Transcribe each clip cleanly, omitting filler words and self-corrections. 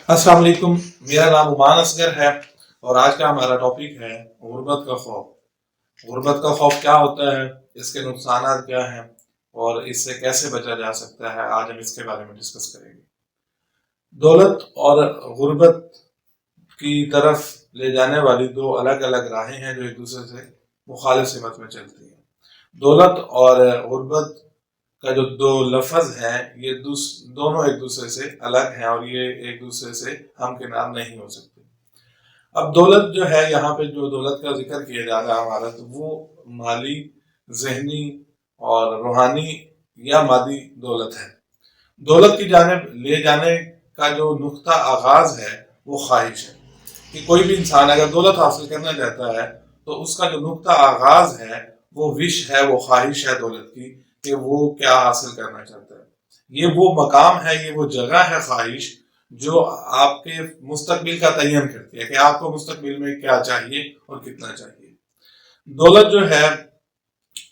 अस्सलाम वालेकुम। मेरा नाम उमान असगर है और आज का हमारा टॉपिक है गुर्बत का खौफ। गुर्बत का खौफ क्या होता है, इसके नुकसान क्या हैं और इससे कैसे बचा जा सकता है, आज हम इसके बारे में डिस्कस करेंगे। दौलत और गुर्बत की तरफ ले जाने वाली दो अलग अलग राहें हैं जो एक दूसरे से मुखालिफ सिमत में चलती हैं। दौलत और गुर्बत का जो दो लफ्ज हैं ये दोनों एक दूसरे से अलग हैं और ये एक दूसरे से हमकिनार नहीं हो सकते। अब दौलत जो है, यहाँ पे जो दौलत का जिक्र किया जा रहा है हमारा, तो वो माली, जहनी और रूहानी या मादी दौलत है। दौलत की जानिब ले जाने का जो नुक्ता आगाज है वो ख्वाहिश है कि कोई भी इंसान अगर दौलत हासिल करना चाहता है तो उसका जो नुक्ता आगाज है वो विश है, वो ख्वाहिश है दौलत की कि वो क्या हासिल करना चाहता है। ये वो मकाम है, ये वो जगह है ख्वाहिश जो आपके मुस्तकबिल का तयन करती है कि आपको मुस्तकबिल में क्या चाहिए और कितना चाहिए। दौलत जो है,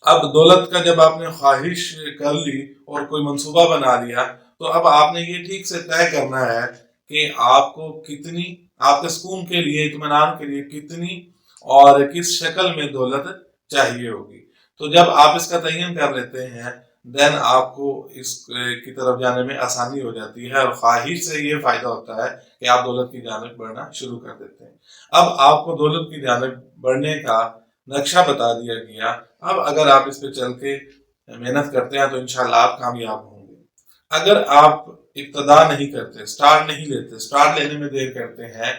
अब दौलत का जब आपने ख्वाहिश कर ली और कोई मंसूबा बना लिया तो अब आपने ये ठीक से तय करना है कि आपको कितनी, आपके सुकून के लिए, इत्मीनान के लिए कितनी और किस शक्ल में दौलत चाहिए होगी। तो जब आप इसका तयन कर लेते हैं देन आपको इस की तरफ जाने में आसानी हो जाती है और ख्वाहिश से ये फायदा होता है कि आप दौलत की जानिब बढ़ना शुरू कर देते हैं। अब आपको दौलत की जानिब बढ़ने का नक्शा बता दिया गया। अब अगर आप इस पे चल के मेहनत करते हैं तो इंशाल्लाह आप कामयाब होंगे। अगर आप इब्तदा नहीं करते, स्टार्ट नहीं लेते, स्टार्ट लेने में देर करते हैं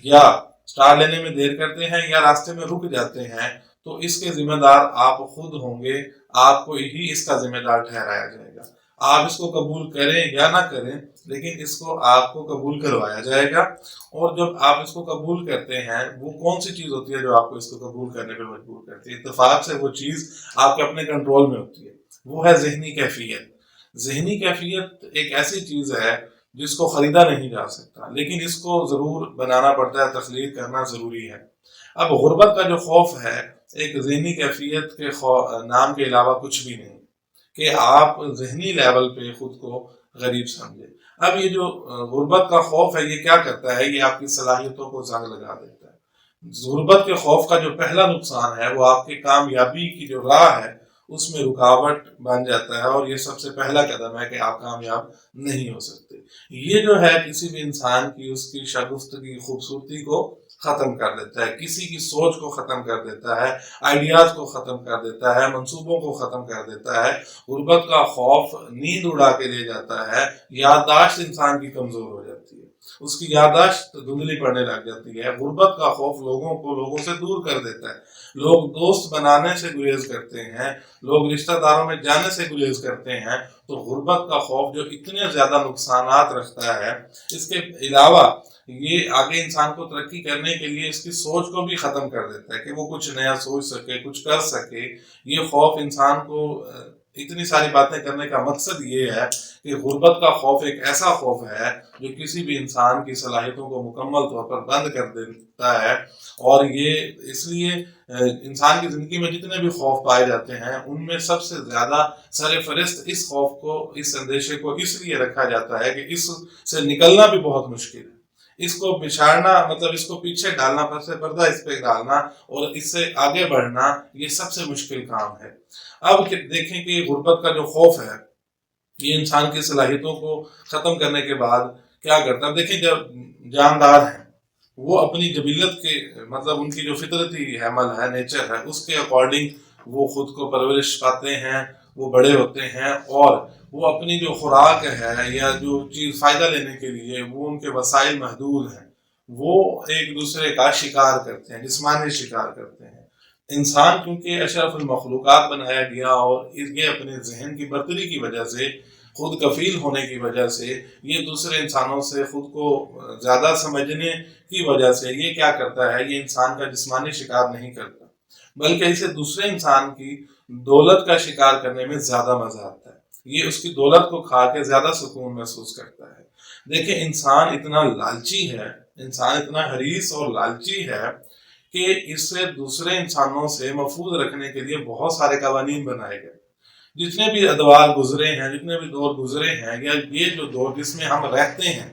या स्टार्ट लेने में देर करते हैं या रास्ते में रुक जाते हैं तो इसके जिम्मेदार आप खुद होंगे, आपको ही इसका जिम्मेदार ठहराया जाएगा। आप इसको कबूल करें या ना करें लेकिन इसको आपको कबूल करवाया जाएगा। और जब आप इसको कबूल करते हैं, वो कौन सी चीज होती है जो आपको इसको कबूल करने पे मजबूर करती है? इत्तेफाक से वो चीज आपके अपने कंट्रोल में होती है, वो है जहनी कैफियत। जहनी कैफियत एक ऐसी चीज है जिसको खरीदा नहीं जा सकता, लेकिन इसको जरूर बनाना पड़ता है, तख्लीक करना जरूरी है। अब गुर्बत का जो खौफ है एक जहनी कैफियत के नाम के अलावा कुछ भी नहीं, कि आप जहनी लेवल पे खुद को गरीब समझे। अब ये जो गुर्बत का खौफ है ये क्या करता है, ये आपकी सलाहियतों को जंग लगा देता है। गुर्बत के खौफ का जो पहला नुकसान है वो आपकी कामयाबी की जो राह है उसमें रुकावट बन जाता है और ये सबसे पहला कदम है कि आप कामयाब नहीं हो सकते। ये जो है किसी भी इंसान की उसकी शगुफ्तगी, खूबसूरती को खत्म कर देता है, किसी की सोच को खत्म कर देता है, आइडियाज को खत्म कर देता है, मंसूबों को खत्म कर देता है। गुर्बत का खौफ नींद उड़ा के ले जाता है, याददाश्त इंसान की कमजोर हो जाती है, उसकी याददाश्त धुंधली पड़ने लग जाती है। गुर्बत का खौफ लोगों को लोगों से दूर कर देता है, लोग दोस्त बनाने से गुरेज करते हैं, लोग रिश्तेदारों में जाने से गुरेज करते हैं। तो गुर्बत का खौफ जो इतने ज्यादा नुकसानात रखता है, इसके अलावा ये आगे इंसान को तरक्की करने के लिए इसकी सोच को भी खत्म कर देता है कि वो कुछ नया सोच सके, कुछ कर सके। ये खौफ इंसान को इतनी सारी बातें करने का मकसद ये है कि गुर्बत का खौफ एक ऐसा खौफ है जो किसी भी इंसान की सलाहियतों को मुकम्मल तौर पर बंद कर देता है। और ये इसलिए इंसान की जिंदगी में जितने भी खौफ पाए जाते हैं उनमें सबसे ज्यादा सरफहरिस्त इस खौफ को, इस अंदेशे को इसलिए रखा जाता है कि इससे निकलना भी बहुत मुश्किल है। इसको बिछाड़ना मतलब इसको पीछे डालना, पसे पर्दा इस पे डालना और इससे आगे बढ़ना ये सबसे मुश्किल काम है। अब देखें कि गुर्बत का जो खौफ है ये इंसान की सलाहियतों को खत्म करने के बाद क्या करता है। देखें, जब जानदार हैं वो अपनी जबीलत के मतलब उनकी जो फितरती अमल है, नेचर है, उसके अकॉर्डिंग वो खुद को परवरिश पाते हैं, वो बड़े होते हैं और वो अपनी जो खुराक है या जो चीज़ फ़ायदा लेने के लिए वो उनके वसाइल महदूद हैं, वो एक दूसरे का शिकार करते हैं, जिस्मानी शिकार करते हैं। इंसान क्योंकि अशरफुल मखलूक़ात बनाया गया और ये अपने जहन की बर्तरी की वजह से, खुद कफील होने की वजह से, ये दूसरे इंसानों से खुद को ज़्यादा समझने की वजह से ये क्या करता है, ये इंसान का जिस्मानी शिकार नहीं करता बल्कि इसे दूसरे इंसान की दौलत का शिकार करने में ज़्यादा मज़ा आता है। ये उसकी दौलत को खा के ज़्यादा सुकून महसूस करता है। देखिए, इंसान इतना लालची है, इंसान इतना हरीस और लालची है कि इससे दूसरे इंसानों से महफूज रखने के लिए बहुत सारे कवानीन बनाए गए। जितने भी अदवार गुजरे हैं, जितने भी दौर गुजरे हैं, या ये जो दौर जिसमें हम रहते हैं,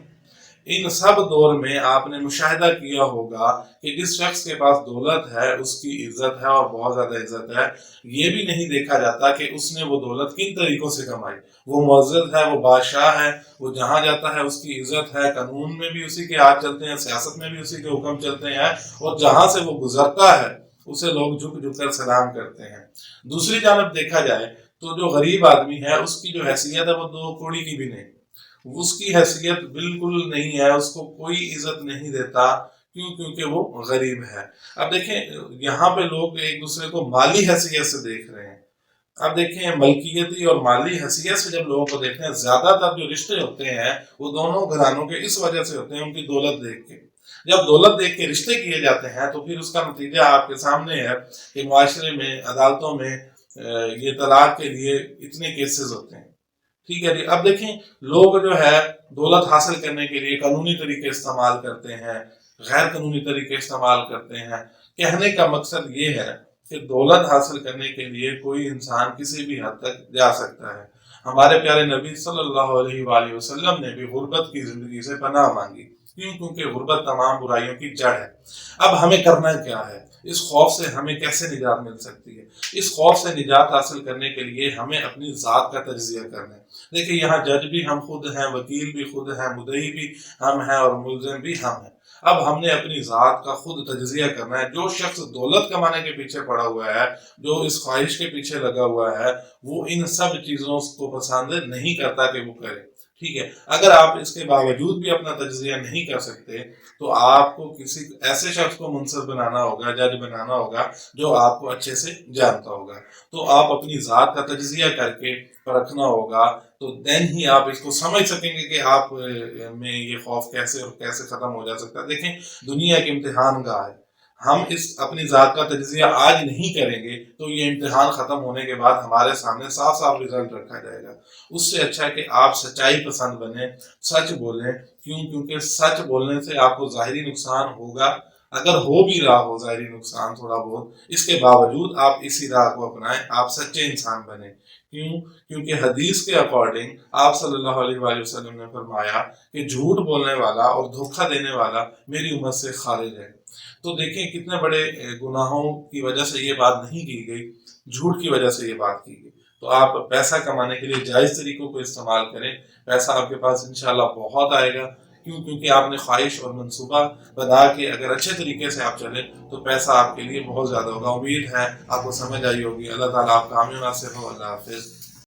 ان سب دور میں آپ نے مشاہدہ کیا ہوگا کہ جس شخص کے پاس دولت ہے اس کی عزت ہے اور بہت زیادہ عزت ہے. یہ بھی نہیں دیکھا جاتا کہ اس نے وہ دولت کن طریقوں سے کمائی. وہ معزز ہے، وہ بادشاہ ہے، وہ جہاں جاتا ہے اس کی عزت ہے، قانون میں بھی اسی کے ہاتھ چلتے ہیں، سیاست میں بھی اسی کے حکم چلتے ہیں، اور جہاں سے وہ گزرتا ہے اسے لوگ جھک جھک کر سلام کرتے ہیں. دوسری جانب دیکھا جائے تو جو غریب آدمی ہے اس کی جو حیثیت ہے وہ دو کوڑی کی بھی نہیں. اس کی حیثیت بالکل نہیں ہے، اس کو کوئی عزت نہیں دیتا. کیوں؟ کیونکہ وہ غریب ہے. اب دیکھیں یہاں پہ لوگ ایک دوسرے کو مالی حیثیت سے دیکھ رہے ہیں. اب دیکھیں ملکیتی اور مالی حیثیت سے جب لوگوں کو دیکھتے ہیں، زیادہ تر جو رشتے ہوتے ہیں وہ دونوں گھرانوں کے اس وجہ سے ہوتے ہیں، ان کی دولت دیکھ کے. جب دولت دیکھ کے رشتے کیے جاتے ہیں تو پھر اس کا نتیجہ آپ کے سامنے ہے کہ معاشرے میں، عدالتوں میں یہ طلاق کے لیے اتنے کیسز ہوتے ہیں. ٹھیک ہے جی. اب دیکھیں لوگ جو ہے دولت حاصل کرنے کے لیے قانونی طریقے استعمال کرتے ہیں، غیر قانونی طریقے استعمال کرتے ہیں. کہنے کا مقصد یہ ہے کہ دولت حاصل کرنے کے لیے کوئی انسان کسی بھی حد تک جا سکتا ہے. ہمارے پیارے نبی صلی اللہ علیہ وآلہ وسلم نے بھی غربت کی زندگی سے پناہ مانگی. کیوں؟ کیونکہ غربت تمام برائیوں کی جڑ ہے. اب ہمیں کرنا کیا ہے؟ اس خوف سے ہمیں کیسے نجات مل سکتی ہے؟ اس خوف سے نجات حاصل کرنے کے لیے ہمیں اپنی ذات کا تجزیہ کرنا ہے. دیکھیں یہاں جج بھی ہم خود ہیں، وکیل بھی خود ہیں، مدعی بھی ہم ہیں اور ملزم بھی ہم ہیں. اب ہم نے اپنی ذات کا خود تجزیہ کرنا ہے. جو شخص دولت کمانے کے پیچھے پڑا ہوا ہے، جو اس خواہش کے پیچھے لگا ہوا ہے، وہ ان سب چیزوں کو پسند نہیں کرتا کہ وہ کرے. ٹھیک ہے. اگر آپ اس کے باوجود بھی اپنا تجزیہ نہیں کر سکتے تو آپ کو کسی ایسے شخص کو منصف بنانا ہوگا، جج بنانا ہوگا جو آپ کو اچھے سے جانتا ہوگا. تو آپ اپنی ذات کا تجزیہ کر کے پرکھنا ہوگا، تو دین ہی آپ اس کو سمجھ سکیں گے کہ آپ میں یہ خوف کیسے اور کیسے ختم ہو جا سکتا ہے. دیکھیں دنیا ایک امتحان گاہ ہے. ہم اس اپنی ذات کا تجزیہ آج نہیں کریں گے تو یہ امتحان ختم ہونے کے بعد ہمارے سامنے صاف صاف رزلٹ رکھا جائے گا. اس سے اچھا ہے کہ آپ سچائی پسند بنیں، سچ بولیں. کیوں؟ کیونکہ سچ بولنے سے آپ کو ظاہری نقصان ہوگا. اگر ہو بھی رہا ہو ظاہری نقصان تھوڑا بہت، اس کے باوجود آپ اسی راہ کو اپنائیں، آپ سچے انسان بنیں. کیوں؟ کیونکہ حدیث کے اکارڈنگ آپ صلی اللہ علیہ وآلہ وسلم نے فرمایا کہ جھوٹ بولنے والا اور دھوکہ دینے والا میری امت سے خارج ہے. تو دیکھیں کتنے بڑے گناہوں کی وجہ سے یہ بات نہیں کی گئی، جھوٹ کی وجہ سے یہ بات کی گئی. تو آپ پیسہ کمانے کے لیے جائز طریقوں کو استعمال کریں، پیسہ آپ کے پاس انشاءاللہ بہت آئے گا. کیوں؟ کیونکہ آپ نے خواہش اور منصوبہ بنا کے اگر اچھے طریقے سے آپ چلیں تو پیسہ آپ کے لیے بہت زیادہ ہوگا. امید ہے آپ کو سمجھ آئی ہوگی. اللہ تعالیٰ آپ کا حامی و ناصر ہو. اللہ حافظ.